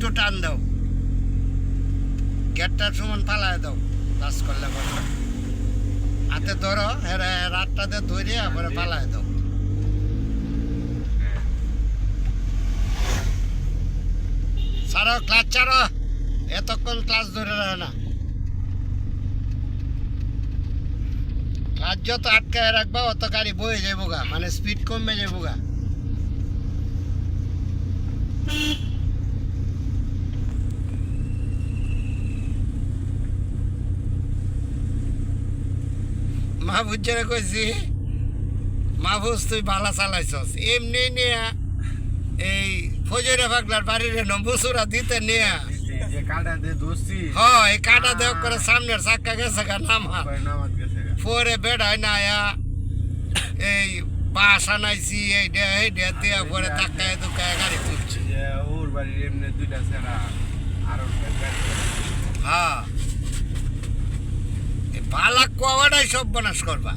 একটু টান দাও, গেটটার সমান পালায় দাও, ক্লাস করলে পরে হাতে ধরো, রাতটাতে ধরে পরে পালায় দাও। ছাড়ো, ক্লাস ছাড়ো, এতক্ষণ ক্লাস ধরে রাখে না। ক্লাস যত আটকায় রাখবা অত গাড়ি বয়ে যাবো গা, মানে স্পিড কমে যাবো গা। মাহবুজ যারা কইছি, মাহবুজ তুই ভালো চালাইছস, এমনি নিয়ে এই ফজরে পাগলার বাড়ির নম্বুসুরা দিতে নিয়ে এই কাটা দেও করে সামনের চাক্কা গেছে গা নামা, পরে বেড়ায় না এই বাস আনাইছি এই দেয়া পরে ধাক্কায় ধুকায় গাড়ি তুলছি। ওর বাড়ির এমনি দুইটা ছেড়া আর হ্যাঁ, ভালা কোয়াটাই সব বনাস করবা।